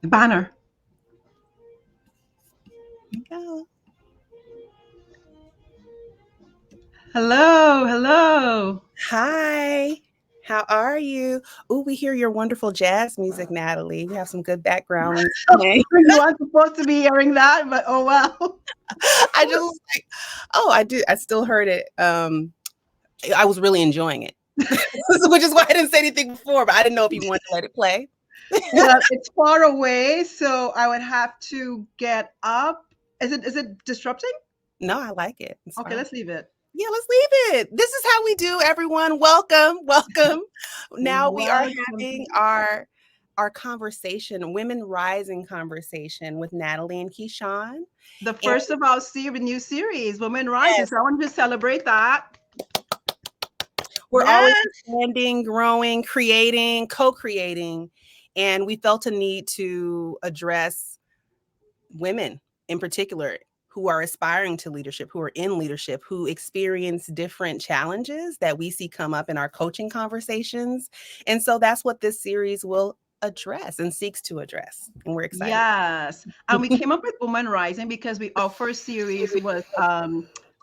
The banner. There you go. Hello, hello. Hi. How are you? Oh, we hear your wonderful jazz music, Natalie. We have some good background music playing. You weren't supposed to be hearing that, but oh well. I just was like, oh, I do. I still heard it. I was really enjoying it, which is why I didn't say anything before. But I didn't know if you wanted to let it play. Well, it's far away, so I would have to get up. Is it disrupting? No, I like it. It's Okay, fine. let's leave it. Yeah, let's leave it. This is how we do, everyone. Welcome, welcome. Now we are Welcome. having our conversation, women rising conversation with Natalie and Keyshawn. The And first of our new series, Women Rising. yes, So I want to celebrate that. we're always Yes. expanding, growing, creating, co-creating, and we felt a need to address women in particular who are aspiring to leadership, who are in leadership, who experience different challenges that we see come up in our coaching conversations. And so that's what this series will address and seeks to address. And we're excited. Yes. And we came up with Women Rising because our first series was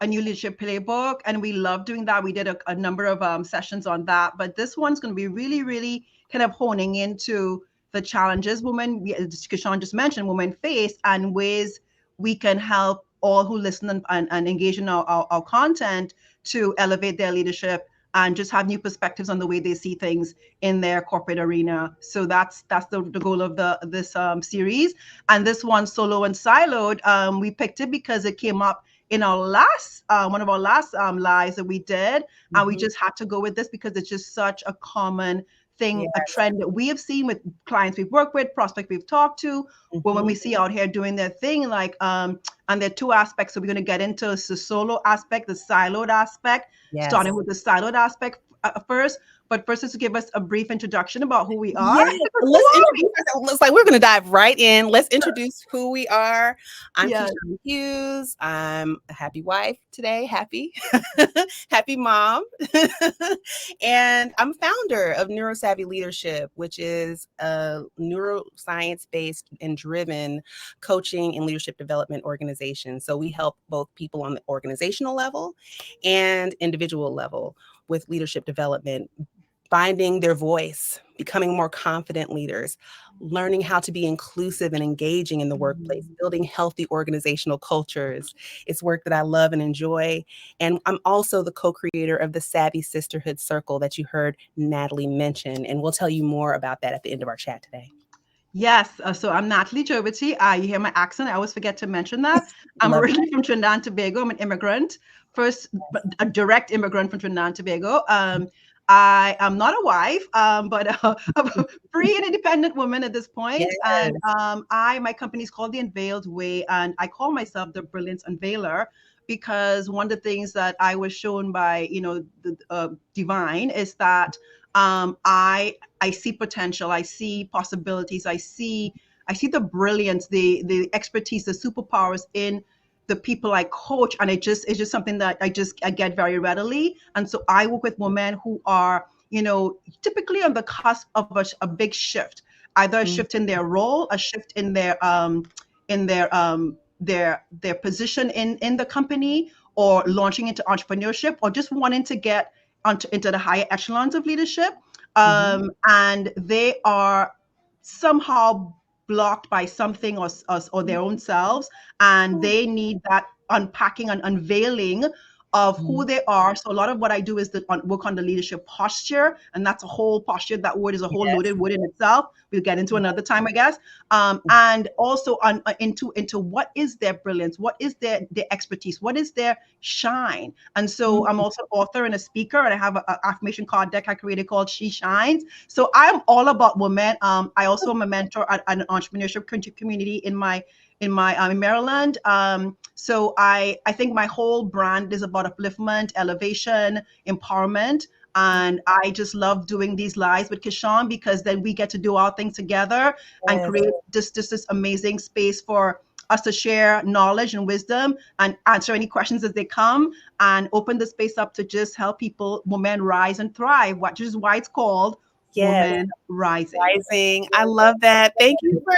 a new leadership playbook, and we love doing that. We did a number of sessions on that, but this one's going to be really, really kind of honing into the challenges as Kishan just mentioned, women face, and ways we can help all who listen and engage in our content to elevate their leadership and just have new perspectives on the way they see things in their corporate arena. So that's the goal of this series. And this one, Solo and Siloed, we picked it because it came up in our last one of our last lives that we did, and we Mhm. just had to go with this because it's just such a common thing, a Yes. trend that we have seen with clients we've worked with, prospects we've talked to, when we Mhm. see out here doing their thing, like and there are two aspects. So we're going to get into the solo aspect, the siloed aspect, Yes. starting with the siloed aspect first. But first, is to give us a brief introduction about who we are. Yes, let's introduce ourselves. Looks like we're going to dive right in. Let's introduce who we are. I'm Yeah. Keisha Hughes. I'm a happy wife today. Happy, happy mom. And I'm founder of Neurosavvy Leadership, which is a neuroscience based and driven coaching and leadership development organization. So we help both people on the organizational level and individual level with leadership development, finding their voice, becoming more confident leaders, learning how to be inclusive and engaging in the workplace, building healthy organizational cultures. It's work that I love and enjoy. And I'm also the co-creator of the Savvy Sisterhood Circle that you heard Natalie mention. And we'll tell you more about that at the end of our chat today. Yes. So I'm Natalie Jovity. You hear my accent. I always forget to mention that. I'm Love originally from Trinidad and Tobago. I'm an immigrant, first a direct immigrant from Trinidad and Tobago. I am not a wife, but a free and independent woman at this Yes. point. And my company is called The Unveiled Way, and I call myself the Brilliance Unveiler because one of the things that I was shown by, the divine is that I see potential, I see possibilities, I see the brilliance, the expertise, the superpowers in the people I coach, and it's just something that I get very readily. And so I work with women who are, typically on the cusp of a big shift, either a Mm, shift in their role, a shift in their position in the company, or launching into entrepreneurship, or just wanting to get into the higher echelons of leadership. mhm. And they are somehow blocked by something, or their own selves, and they need that unpacking and unveiling of who Mhm. they are. So a lot of what I do is work on the leadership posture, and that's a whole posture. That word is a whole Yes. loaded word in itself. We'll get into another time, I guess. And also into what is their brilliance, what is their expertise, what is their shine. And so I'm Mhm. also an author and a speaker, and I have an affirmation card deck I created called She Shines. So I'm all about women. I also am a mentor at an entrepreneurship community in Maryland. So I think my whole brand is about upliftment, elevation, empowerment. And I just love doing these lives with Kishan because then we get to do our things together and Yes. create this amazing space for us to share knowledge and wisdom and answer any questions as they come, and open the space up to just help people, women rise and thrive, which is why it's called Yes, Woman Rising. rising. I love that. Thank you for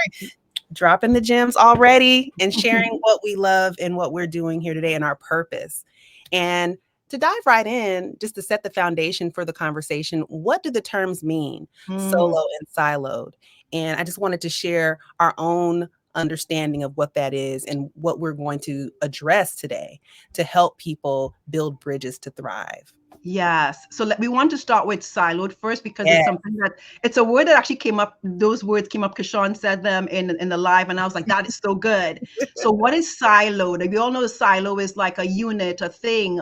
dropping the gems already and sharing what we love and what we're doing here today and our purpose. And to dive right in, just to set the foundation for the conversation, what do the terms mean, Mm. solo and siloed? And I just wanted to share our own understanding of what that is and what we're going to address today to help people build bridges to thrive. Yes. So we want to start with siloed first because it's Yeah. something that it's a word that actually came up. Those words came up because Sean said them in the live, and I was like, that is so good. So what is siloed? We all know a silo is like a unit, a thing.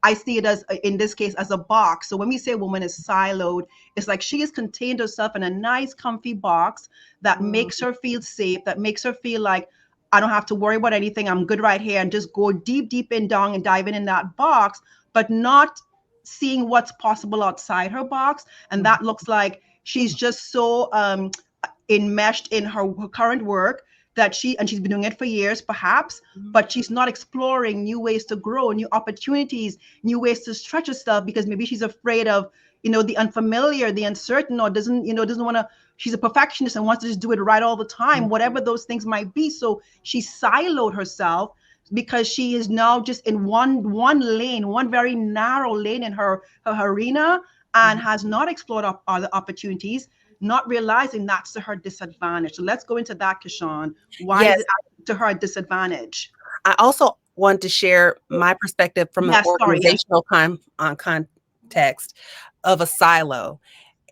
I see it as in this case as a box. So when we say a woman is siloed, it's like she has contained herself in a nice, comfy box that Mm, makes her feel safe, that makes her feel like I don't have to worry about anything. I'm good right here, and just go deep, deep in down and dive in that box, but not seeing what's possible outside her box. And mhm, that looks like she's just so enmeshed in her current work that she's been doing it for years perhaps, mhm, but she's not exploring new ways to grow, new opportunities, new ways to stretch herself because maybe she's afraid of the unfamiliar, the uncertain, or doesn't want to. She's a perfectionist and wants to just do it right all the time, mhm, whatever those things might be. So she siloed herself because she is now just in one lane, one very narrow lane in her arena, and mhm. has not explored other opportunities, not realizing that's to her disadvantage. So let's go into that, Kishan. Why is Yes, it to her disadvantage? I also want to share my perspective from an Yes, sorry, yes. organizational context of a silo.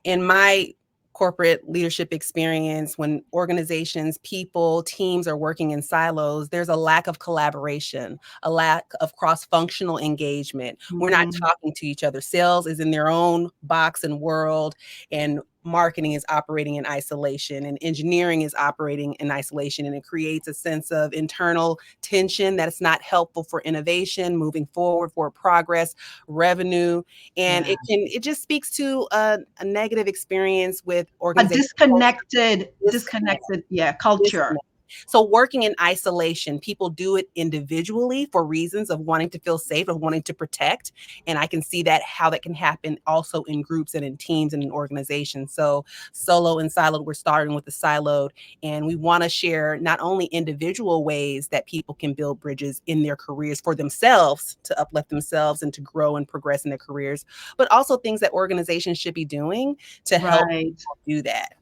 In my corporate leadership experience, when organizations, people, teams are working in silos, there's a lack of collaboration, a lack of cross-functional engagement. We're not Mm-hmm. talking to each other. Sales is in their own box and world, and marketing is operating in isolation, and engineering is operating in isolation, and it creates a sense of internal tension that's not helpful for innovation, moving forward, for progress, revenue, and Yeah. it just speaks to a negative experience with A organizational culture. Disconnect. disconnected, yeah, culture. Disconnect. So working in isolation, people do it individually for reasons of wanting to feel safe, of wanting to protect. And I can see that how that can happen also in groups and in teams and in organizations. So solo and siloed, we're starting with the siloed. And we want to share not only individual ways that people can build bridges in their careers for themselves to uplift themselves and to grow and progress in their careers, but also things that organizations should be doing to help Right. people do that.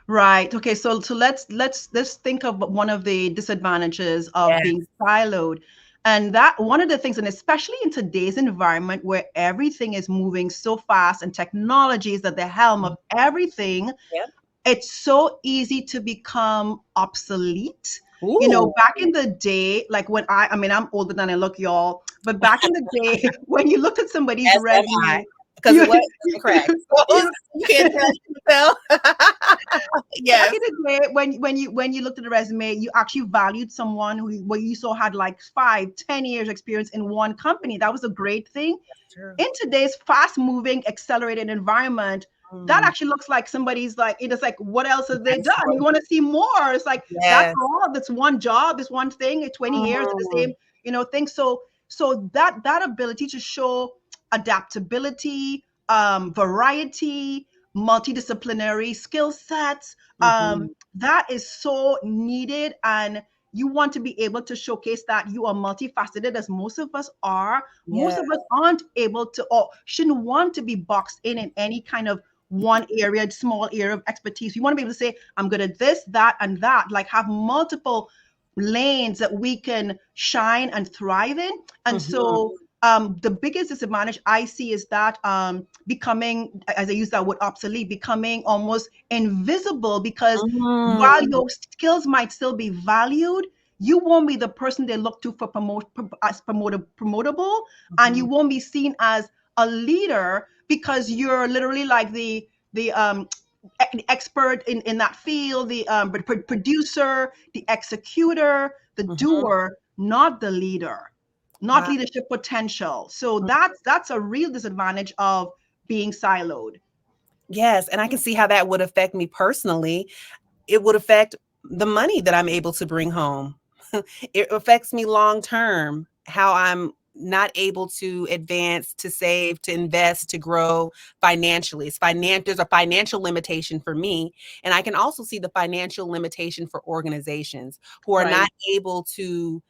Right. Okay. So let's think of one of the disadvantages of Yes. being siloed. And that one of the things, and especially in today's environment where everything is moving so fast and technology is at the helm of everything, Yep. it's so easy to become obsolete. Ooh. Back in the day, like when I mean, I'm older than I look, y'all, but back in the day, when you looked at somebody's As am I, resume, because you, what doesn't crack. you, You can't tell, you can tell. back Yes. in the day when you looked at the resume, you actually valued someone where you saw had like 5, 10 years experience in one company. That was a great thing. True. In today's fast moving accelerated environment, that Mm, actually looks like somebody's like, it's like, what else have they that's done? You what want to see more. It's like, that's yes. all. That's one job, this one thing, 20 years of the Mm, same thing. So that ability to show adaptability, variety, multidisciplinary skill sets, mhm. that is so needed. And you want to be able to showcase that you are multifaceted, as most of us are. Most Yeah. of us aren't able to, or shouldn't want to be boxed in any kind of one area, small area of expertise. We want to be able to say, I'm good at this, that, and that, like have multiple lanes that we can shine and thrive in. And Mhm. so the biggest disadvantage I see is that becoming, as I use that word, obsolete, becoming almost invisible, because while Mm, your skills might still be valued, you won't be the person they look to for promotable, and you mhm. won't be seen as a leader because you're literally like the expert in that field, the producer, the executor, the Mhm. doer, not the leader, not Wow. leadership potential. So that's a real disadvantage of being siloed. Yes, and I can see how that would affect me personally. It would affect the money that I'm able to bring home. It affects me long term, how I'm not able to advance, to save, to invest, to grow financially. There's a financial limitation for me. And I can also see the financial limitation for organizations who are not Right. able to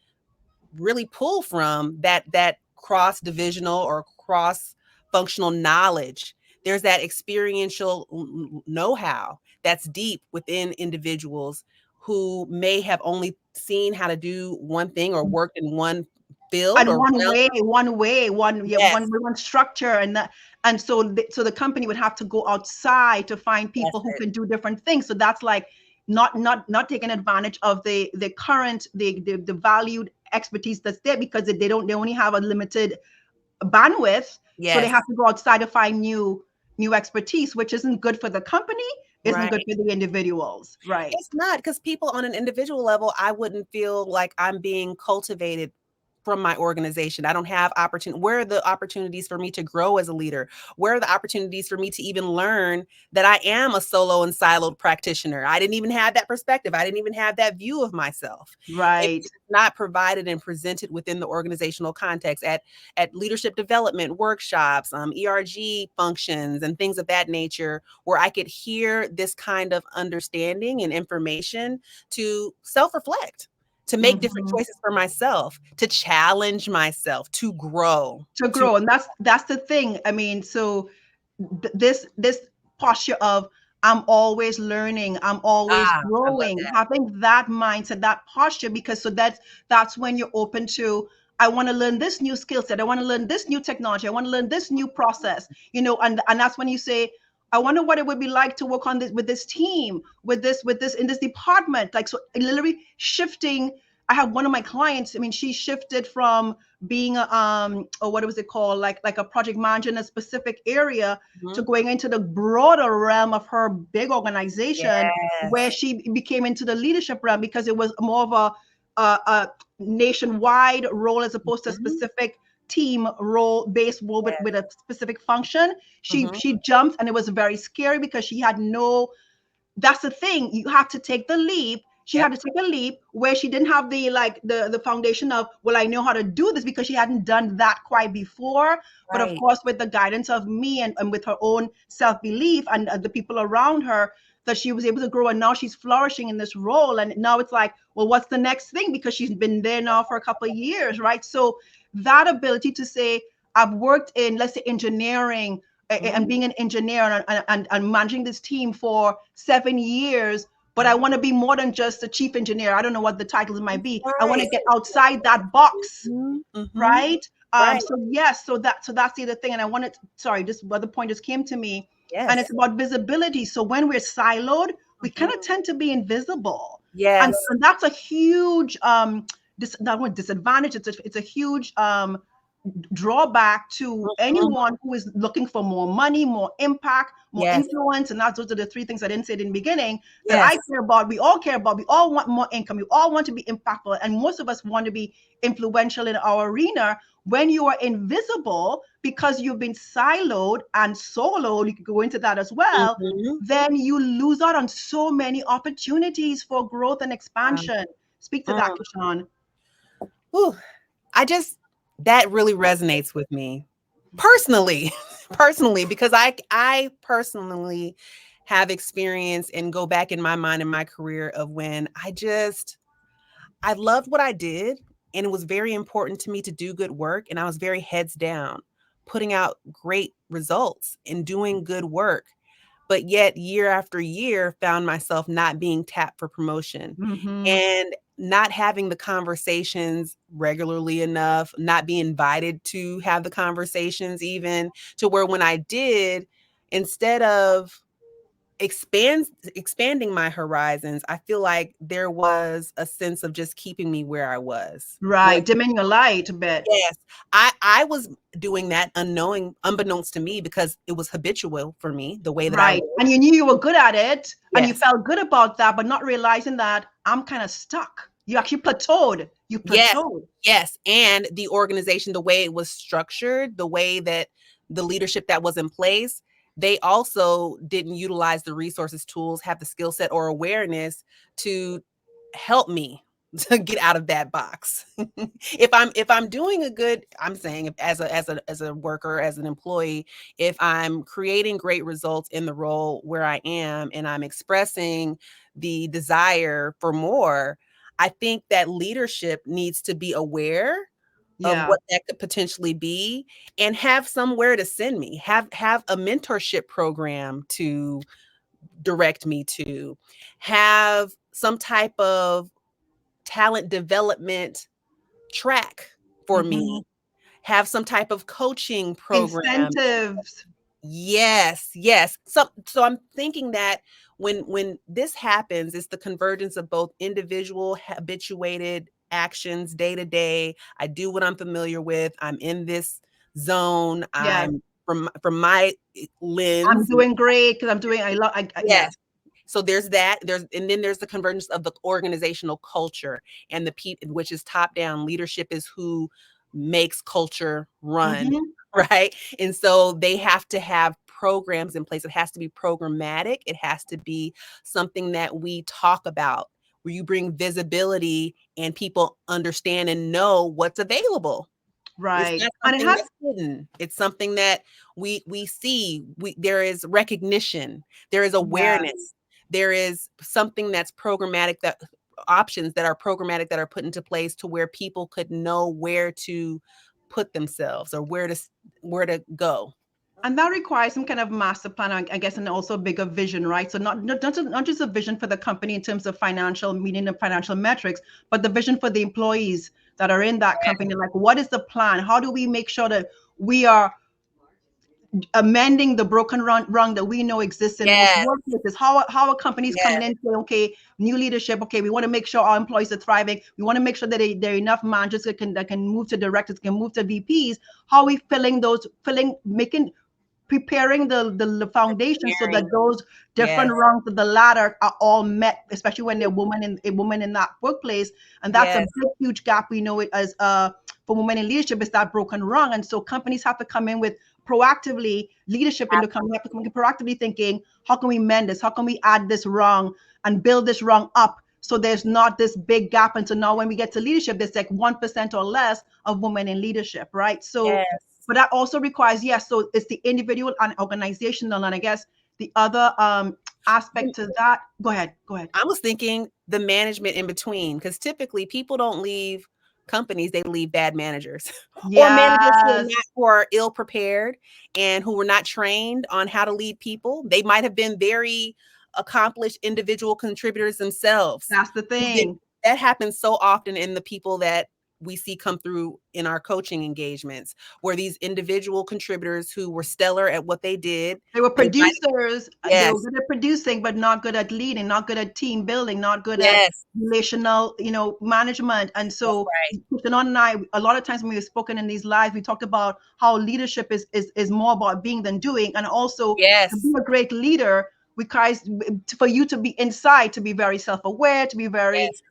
really pull from that cross divisional or cross functional knowledge. There's that experiential know-how that's deep within individuals who may have only seen how to do one thing or worked in one field And or realm. Yes, one structure, and that, and so so the company would have to go outside to find that's people who it. can do different things. So that's like not taking advantage of the current the valued expertise that's there, because they only have a limited bandwidth, so they Yes, have to go outside to find new expertise, which isn't good for the company, isn't good right. for the individuals, right? It's not, because people on an individual level, I wouldn't feel like I'm being cultivated from my organization. I don't have opportunity. Where are the opportunities for me to grow as a leader? Where are the opportunities for me to even learn that I am a solo and siloed practitioner? I didn't even have that perspective. I didn't even have that view of myself. If Right. it's not provided and presented within the organizational context at leadership development workshops, ERG functions and things of that nature, where I could hear this kind of understanding and information to self-reflect, to make different Mhm. choices for myself, to challenge myself, to grow, To to grow, and that's the thing. I mean, so this posture of I'm always learning, I'm always I love growing, that. having that mindset, that posture, because so that's when you're open to, I want to learn this new skill set, I want to learn this new technology, I want to learn this new process, and that's when you say, I wonder what it would be like to work on this with this team, with this in this department. Like, so literally shifting. I have one of my clients, I mean, she shifted from being a or what was it called, like a project manager in a specific area, to Mhm. going into the broader realm of her big organization, where Yes. she became into the leadership realm, because it was more of a nationwide role as opposed to a Mhm. specific team role, based role with Yes. a specific function. she Mhm. she jumped, and it was very scary because she had no, that's the thing, you have to take the leap. She had Yep. to take a leap where she didn't have the foundation of, well, I know how to do this, because she hadn't done that quite before. But of Right. course, with the guidance of me, and with her own self-belief, and the people around her, that she was able to grow, and now she's flourishing in this role. And now it's like, well, what's the next thing, because she's been there now for a couple of years, right? So that ability to say, I've worked in, let's say, engineering, and Mhm. being an engineer, and managing this team for 7 years, but I Mhm. want to be more than just a chief engineer. I don't know what the titles might be. I want Right. to get outside that box, Mhm. Mhm. right? Right. So yes, so that's the other thing. And I wanted, sorry, this other point just came to me, and it's Yes. about visibility. So when we're siloed, we kind Mhm. of tend to be invisible, Yes. and that's a huge not one disadvantage. It's a huge drawback to Mhm. anyone who is looking for more money, more impact, more Yes. influence. And those are the three things I didn't say in the beginning that I Yes. care about. We all care about. We all want more income. We all want to be impactful. And most of us want to be influential in our arena. When you are invisible because you've been siloed and soloed, you could go into that as well, Mhm. then you lose out on so many opportunities for growth and expansion. Speak to that, Mm. Kishan. Whew. I just That really resonates with me personally, personally, because I personally have experience and go back in my mind in my career of when I loved what I did, and it was very important to me to do good work, and I was very heads down, putting out great results and doing good work. But yet year after year found myself not being tapped for promotion, Mm-hmm. and not having the conversations regularly enough, not being invited to have the conversations, even to where when I did, instead of expanding my horizons, I feel like there was a sense of just keeping me where I was. When Right. Dimming your light a bit. Yes, I was doing that unbeknownst to me, because it was habitual for me, the way that I Right. was. And you knew you were good at it, and you Yes. felt good about that, but not realizing that I'm kind of stuck. You actually plateaued. You Yes, plateaued. yes, and the organization, the way it was structured, the way that the leadership that was in place, they also didn't utilize the resources, tools, have the skill set or awareness to help me to get out of that box. If I'm doing a good, I'm saying, if as a worker, as an employee, if I'm creating great results in the role where I am and I'm expressing the desire for more, I think that leadership needs to be aware of Yeah. what that could potentially be and have somewhere to send me, have a mentorship program to direct me to, have some type of talent development track for Hmm. me, have some type of coaching program. Incentives. Yes, yes. So I'm thinking that when this happens, it's the convergence of both individual habituated actions day to day. I do what I'm familiar with. I'm in this zone. Yes. I'm from my I'm lens. doing great because I'm doing, Yes. yes. So there's that. And then there's the convergence of the organizational culture and the people, which is top down. Leadership is who makes culture run, Hmm. right? And so they have to have programs in place. It has to be programmatic. It has to be something that we talk about, where you bring visibility and people understand and know what's available. It's Right. not And it something has, that's hidden. It's something that we see. There is recognition. There is yes. awareness. There is something that's programmatic, that options that are programmatic that are put into place to where people could know where to put themselves or where to go. And that requires some kind of master plan, I guess, and also a bigger vision, right? So not just a vision for the company in terms of financial, meaning the financial metrics, but the vision for the employees that are in that company. Like, what is the plan? How do we make sure that we are amending the broken rung that we know exists in most Yes, workplaces? How are companies coming yes, in saying, okay, new leadership, okay, we want to make sure our employees are thriving. We want to make sure that there are enough managers that can move to directors, can move to VPs. How are we making preparing the foundation so that preparing. those Yes, different rungs of the ladder are all met, especially when they're a woman in that workplace. And that's a yes, big, huge gap. We know it as for women in leadership is that broken rung. And so companies have to come in with proactively leadership in the company have to come in proactively thinking, how can we mend this? How can we add this rung and build this rung up? So there's not this big gap. And so now when we get to leadership, there's like 1% or less of women in leadership, right? So yes. but that also requires, yes, so it's the individual and organizational. And I guess the other aspect to that, go ahead. I was thinking the management in between, because typically people don't leave companies, they leave bad managers or managers Yes, who are ill prepared and who were not trained on how to lead people. They might have been very accomplished individual contributors themselves. that's the Who did, thing. that happens so often in the people that we see come through in our coaching engagements, where these individual contributors who were stellar at what they did, They were they might, producers. They were yes, good at producing, but not good at leading, not good at team building, not good at yes, relational, management. And that's so, right. Shannon and I, a lot of times when we've spoken in these lives, we talked about how leadership is more about being than doing, and also to be Yes. a great leader requires for you to be inside, to be very self-aware, to be very Yes,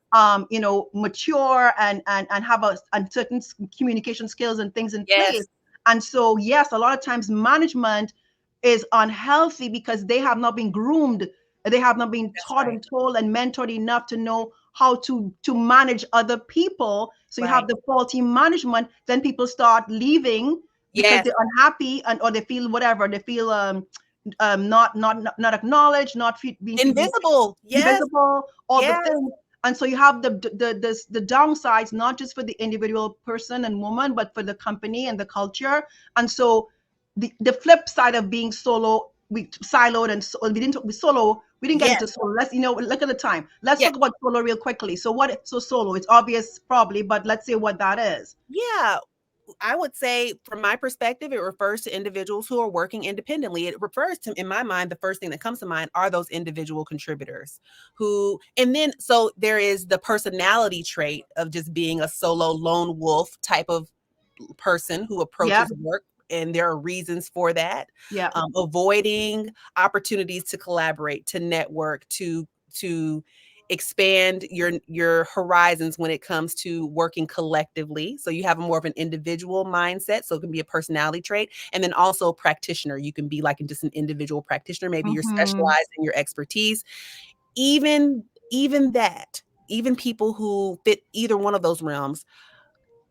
mature and have and certain communication skills and things in place. yes, And so, yes, a lot of times management is unhealthy because they have not been groomed, they have not been that's taught right. and told and mentored enough to know how to manage other people. So you have Right. the faulty management, then people start leaving because Yes. they're unhappy and or they feel whatever, they feel not acknowledged, not being Invisible. Yes. invisible, all the Yes. things. And so you have the downsides, not just for the individual person and woman, but for the company and the culture. And so the flip side of being solo, we siloed and so, we didn't we solo. We didn't get Yes. into solo. Let's look at the time. Let's Yeah. talk about solo real quickly. So so solo? It's obvious probably, but let's say what that is. Yeah. I would say, from my perspective, it refers to individuals who are working independently. It refers to, in my mind, the first thing that comes to mind are those individual contributors and then, so there is the personality trait of just being a solo lone wolf type of person who Yeah, approaches work. And there are reasons for that. yeah. Avoiding opportunities to collaborate, to network, to expand your horizons when it comes to working collectively. So you have more of an individual mindset. So it can be a personality trait. And then also a practitioner. You can be like just an individual practitioner. Maybe you're Hmm. specialized in your expertise. Even that, even people who fit either one of those realms,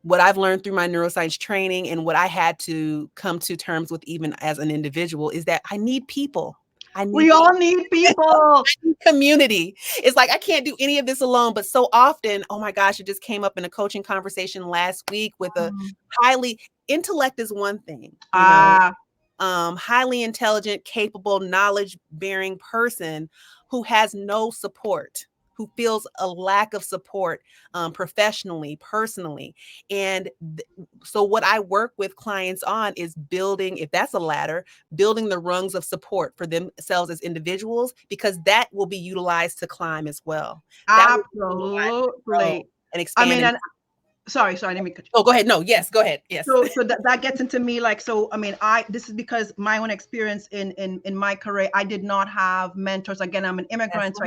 what I've learned through my neuroscience training and what I had to come to terms with even as an individual is that I need people. I need We all need people. community. It's like I can't do any of this alone. But so often, oh my gosh, it just came up in a coaching conversation last week with a highly intellect is one thing, you know, highly intelligent, capable, knowledge-bearing person who has no support, who feels a lack of support professionally, personally. And so what I work with clients on is building, if that's a ladder, building the rungs of support for themselves as individuals, because that will be utilized to climb as well. That will be utilized to grow Absolutely. and I expand. mean, and sorry, I didn't mean to cut you. Oh, go ahead. No, yes, go ahead. Yes. So that gets into me, like, so I mean, this is because my own experience in my career, I did not have mentors. Again, I'm an immigrant, That's so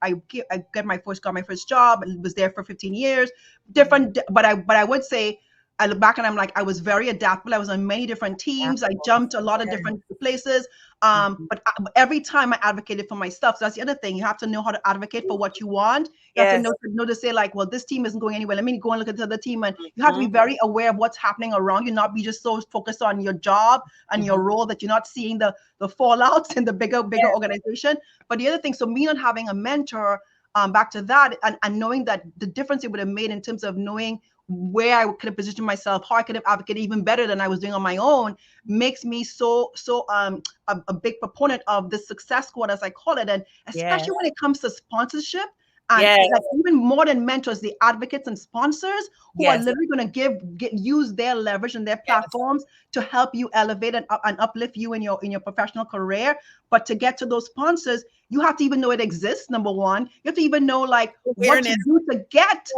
right. I got my first job, and was there for 15 years. Different, but I would say, I look back and I'm like, I was very adaptable. I was on many different teams. I jumped a lot of different places. But every time I advocated for myself. So that's the other thing. You have to know how to advocate for what you want. You have to know to say, like, well, this team isn't going anywhere. Let me go and look at the other team. And you have to be very aware of what's happening around you, not be just so focused on your job and your role that you're not seeing the fallouts in the bigger organization. But the other thing, so me not having a mentor, back to that, and knowing that the difference it would have made in terms of knowing where I could have positioned myself, how I could have advocated even better than I was doing on my own, makes me so a big proponent of the success squad, as I call it, and especially when it comes to sponsorship. And like, even more than mentors, the advocates and sponsors who are literally going to use their leverage and their platforms to help you elevate and uplift you in your professional career. But to get to those sponsors, you have to even know it exists. Number one, you have to even know, like, what to do to get.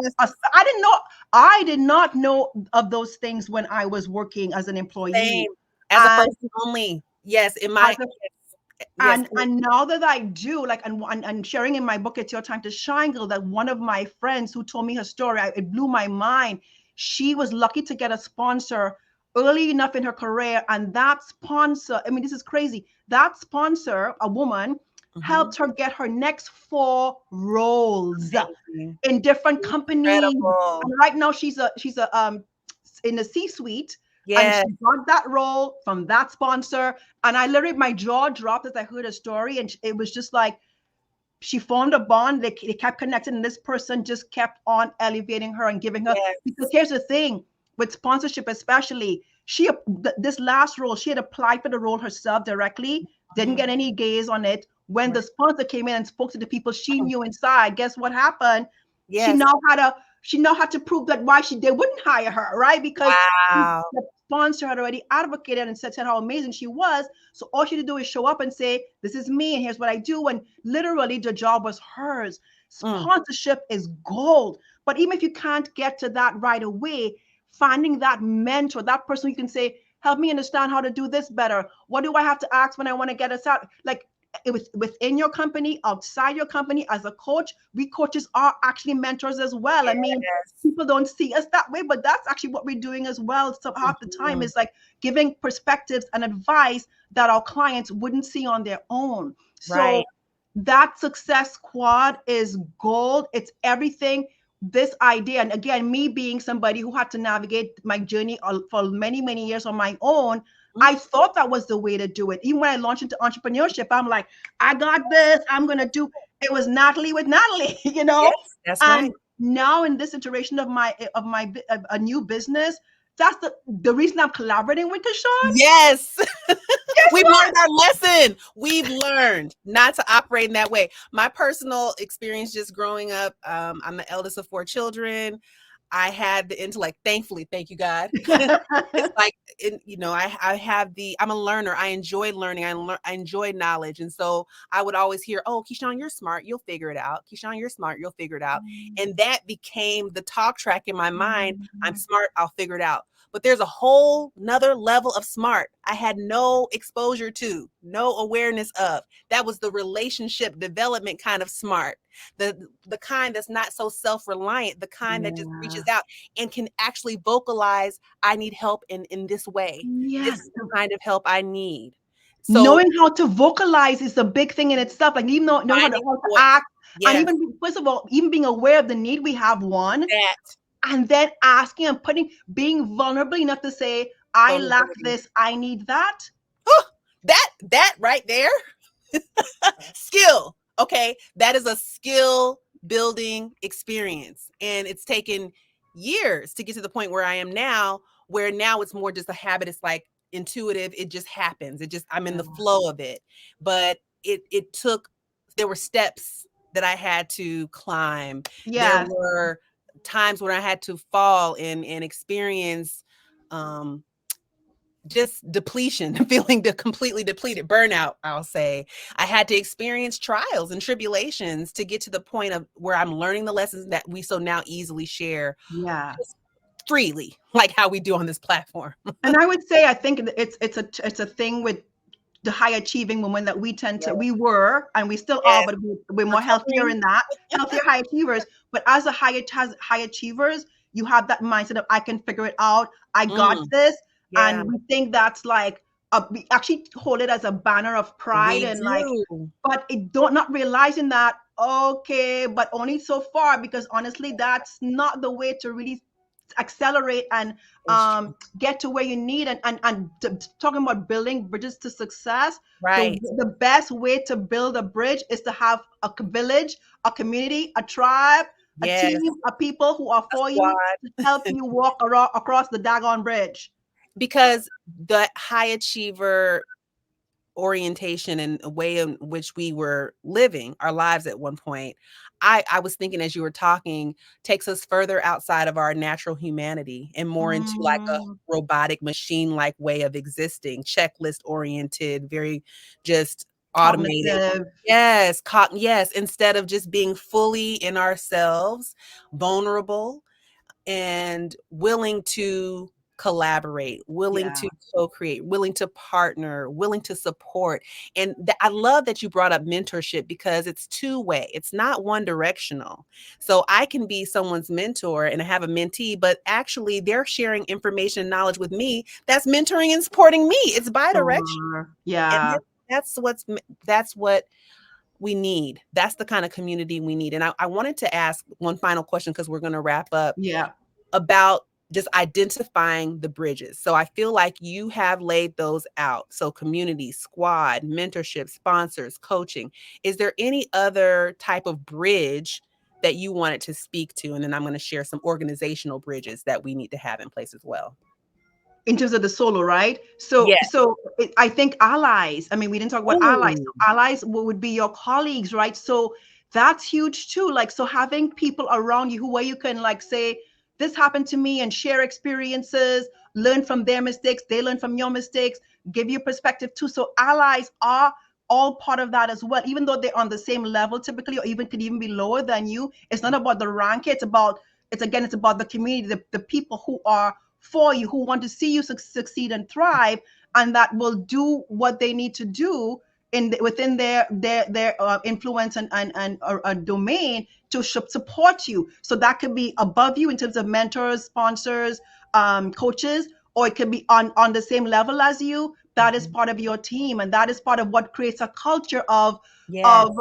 I did not know of those things when I was working as an employee. Same. As a person only. Yes, in my and now that I do, like, and sharing in my book, It's Your Time to Shine, girl, that one of my friends who told me her story, it blew my mind. She was lucky to get a sponsor early enough in her career, and that sponsor, I mean, this is crazy. That sponsor, a woman, helped her get her next 4 roles in different companies. And right now she's in the C-suite. And she got that role from that sponsor. And I literally, my jaw dropped as I heard a story. And it was just like, she formed a bond. They kept connecting. And this person just kept on elevating her and giving her. Because here's the thing, with sponsorship especially, this last role, she had applied for the role herself directly, didn't get any gaze on it. When the sponsor came in and spoke to the people she knew inside, guess what happened? She now had to prove that why they wouldn't hire her, right? Because the sponsor had already advocated and said how amazing she was. So all she had to do is show up and say, this is me and here's what I do. And literally the job was hers. Sponsorship is gold. But even if you can't get to that right away, finding that mentor, that person you can say, help me understand how to do this better. What do I have to ask when I want to get us out? Like, it was within your company, outside your company. As a coach, we coaches are actually mentors as well. I mean, people don't see us that way, but that's actually what we're doing as well. So half the time is like giving perspectives and advice that our clients wouldn't see on their own. So that success squad is gold. It's everything. This idea, and again, me being somebody who had to navigate my journey for many, many years on my own, I thought that was the way to do it. Even when I launched into entrepreneurship, I'm like, I got this. I'm going to do. It was Natalie with Natalie, you know? Yes, that's right. Now in this iteration of a new business, that's the reason I'm collaborating with Kashawn. Yes. We've learned our lesson. We've learned not to operate in that way. My personal experience just growing up, I'm the eldest of 4 children. I had the intellect, thankfully, thank you, God. It's like, I'm a learner. I enjoy learning. I enjoy knowledge. And so I would always hear, oh, Keyshawn, you're smart. You'll figure it out. Keyshawn, you're smart. You'll figure it out. And that became the talk track in my mind. I'm smart. I'll figure it out. But there's a whole nother level of smart I had no exposure to, no awareness of. That was the relationship development kind of smart, the kind that's not so self-reliant, the kind that just reaches out and can actually vocalize, I need help in this way. This is the kind of help I need. So knowing how to vocalize is a big thing in itself. Like, even knowing how to act, And Yes. even, first of all, even being aware of the need, we have one, That and then asking and being vulnerable enough to say, I lack vulnerability. this, I need that. Oh, that right there, skill. Okay, that is a skill building experience, and it's taken years to get to the point where I am now, where now it's more just a habit. It's like intuitive. It just happens. I'm in the flow of it. But it took, there were steps that I had to climb. There Yes. were times when I had to fall and experience um just depletion, feeling completely depleted, burnout, I'll say. I had to experience trials and tribulations to get to the point of where I'm learning the lessons that we so now easily share Yeah. freely, like how we do on this platform. And I would say, I think it's a thing with the high achieving women that we were, and we still are, Yes, but we're more healthier recovering. in that, healthier high achievers. But as a high achievers, you have that mindset of, I can figure it out, I got Mm, this. yeah, And we think that's like, we actually hold it as a banner of pride, we and like, do. but it don't, not realizing that, okay, but only so far, because honestly, that's not the way to really accelerate and It's true. get to where you need. Talking about building bridges to success, Right. the best way to build a bridge is to have a village, a community, a tribe, a Yes, team of people who are a for you, squad. to help you walk across the daggone bridge. Because the high achiever orientation and a way in which we were living our lives at one point, I was thinking as you were talking, takes us further outside of our natural humanity and more into like a Mm, robotic machine-like way of existing, checklist oriented, very just automated. cognitive. Yes, yes, instead of just being fully in ourselves, vulnerable, and willing to collaborate, willing Yeah. to co-create, willing to partner, willing to support. And I love that you brought up mentorship because it's two-way. It's not one directional. So I can be someone's mentor and have a mentee, but actually they're sharing information and knowledge with me that's mentoring and supporting me. It's bi-directional. Sure. And Yeah. that's what we need. That's the kind of community we need. And I wanted to ask one final question because we're going to wrap up Yeah. about just identifying the bridges. So I feel like you have laid those out. So community, squad, mentorship, sponsors, coaching. Is there any other type of bridge that you wanted to speak to? And then I'm going to share some organizational bridges that we need to have in place as well. In terms of the solo, right? So, Yes. I think allies. I mean, we didn't talk about allies. Ooh, So allies would be your colleagues, right? So that's huge too. Like, so having people around you where you can like say, this happened to me, and share experiences, learn from their mistakes, they learn from your mistakes, give you perspective too. So allies are all part of that as well, even though they're on the same level typically, or even could even be lower than you. It's not about the rank. It's about the community, the people who are for you, who want to see you succeed and thrive, and that will do what they need to do within their influence and domain to support you. So that could be above you in terms of mentors, sponsors, coaches, or it could be on the same level as you. That is mhm. part of your team, and that is part of what creates a culture Yes. of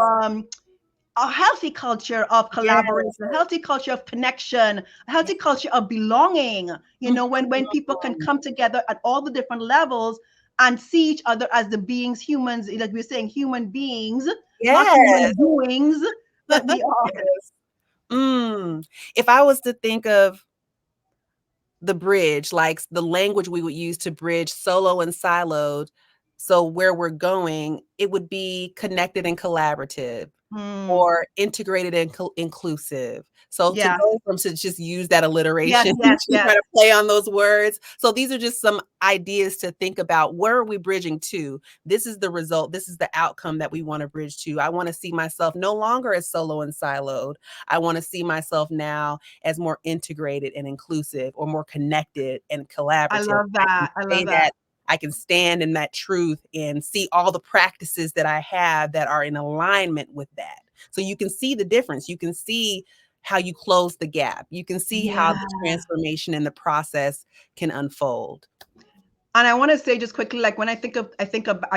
a healthy culture of collaboration, Yes. a healthy culture of connection, a healthy culture of belonging. When people can Mhm. come together at all the different levels and see each other as the beings, humans, like we're saying, human beings, not Yes. human doings that we are. Yes. If I was to think of the bridge, like the language we would use to bridge solo and siloed, so where we're going, it would be connected and collaborative, Hmm. or integrated and inclusive. So to Yes, go from, to just use that yes, alliteration, yes, to yes. try to play on those words. So these are just some ideas to think about. Where are we bridging to? This is the result. This is the outcome that we want to bridge to. I want to see myself no longer as solo and siloed. I want to see myself now as more integrated and inclusive, or more connected and I collaborative. love I can that. I say love that. that. I can stand in that truth and see all the practices that I have that are in alignment with that. So you can see the difference. You can see how you close the gap. You can see how the Yeah. transformation and the process can unfold. And I want to say just quickly, like when I think of, I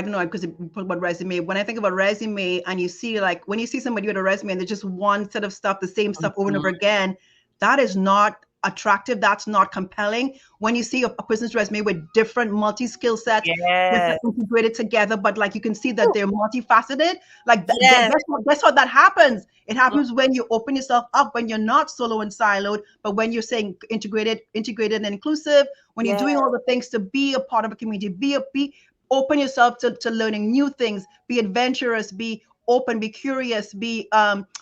don't know, because we talk about resume. When I think about resume, and you see like when you see somebody with a resume and there's just one set of stuff, the same stuff over and over again, that is not attractive. That's not compelling. When you see a person's resume with different multi-skill sets, Yes. integrated together, but like you can see that they're multifaceted. Like Yes. guess what that happens? It happens when you open yourself up, when you're not solo and siloed, but when you're saying integrated and inclusive, when you're Yes. doing all the things to be a part of a community, be open yourself to learning new things, be adventurous, be open, be curious, be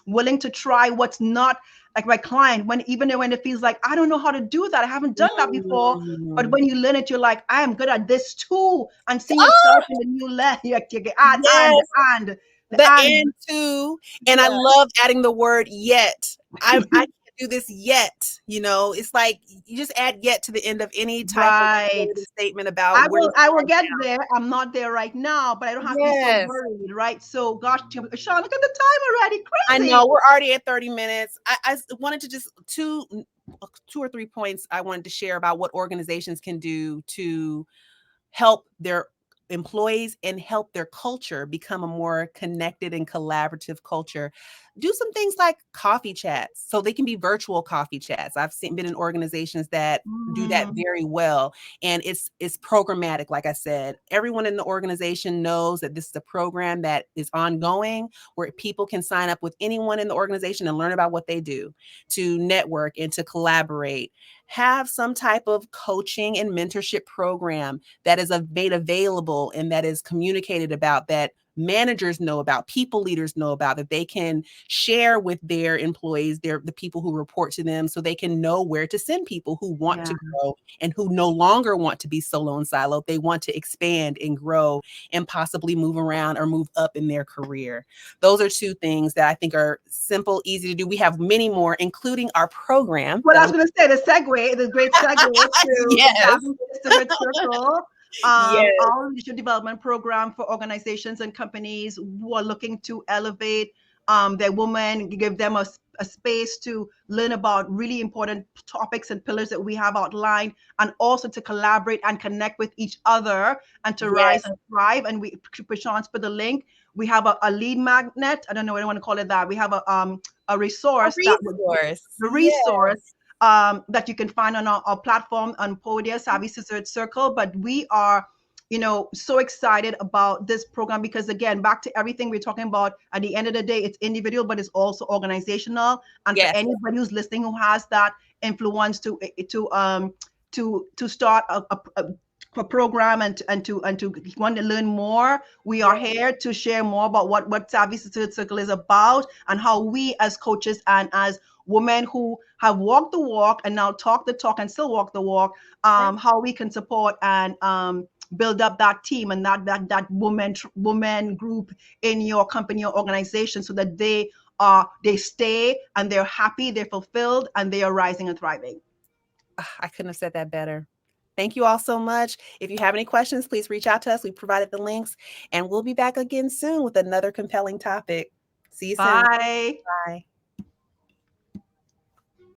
willing to try what's not like my client, when even when it feels like I don't know how to do that, I haven't done that before. But when you learn it, you're like, I am good at this too, and see yourself in the new level. You add Yes. and The and and too. And I yeah. love adding the word yet. I can't do this yet. You know, it's like you just add yet to the end of any type of Right. statement about where you I will are get there. I'm not there right now, but I don't now. have to be so Yes. worried, right? So gosh, Sean, look at the time already. I Crazy. know we're already at 30 minutes. I wanted to just two or three points I wanted to share about what organizations can do to help their employees and help their culture become a more connected and collaborative culture. Do some things like coffee chats, so they can be virtual coffee chats. I've been in organizations that do that very well, and it's programmatic. Like I said, everyone in the organization knows that this is a program that is ongoing, where people can sign up with anyone in the organization and learn about what they do, to network and to collaborate. Have some type of coaching and mentorship program that is made available and that is communicated about, that managers know about, people leaders know about, that they can share with their employees, the people who report to them, so they can know where to send people who want to grow and who no longer want to be solo and siloed. They want to expand and grow and possibly move around or move up in their career. Those are two things that I think are simple, easy to do. We have many more, including our program. Well, I was going to say the great segue to the Yes. Savvy Sisterhood Circle, Yes. our leadership development program for organizations and companies who are looking to elevate their women, give them a space to learn about really important topics and pillars that we have outlined, and also to collaborate and connect with each other and to rise and thrive. And we, Prashant's put the link. We have a lead magnet. I don't know what I want to call it that. We have a resource the resource that you can find on our platform on Podia, Savvy Sisterhood Circle. But we are, so excited about this program because, again, back to everything we're talking about, at the end of the day, it's individual, but it's also organizational. And for anybody who's listening who has that influence to start a program and to want to learn more, we are here to share more about what Savvy Sisterhood Circle is about, and how we as coaches and as women who have walked the walk and now talk the talk and still walk the walk, how we can support and build up that team and that woman group in your company or organization, so that they stay and they're happy, they're fulfilled, and they are rising and thriving. I couldn't have said that better. Thank you all so much. If you have any questions, please reach out to us. We provided the links, and we'll be back again soon with another compelling topic. See you soon. Bye. Bye.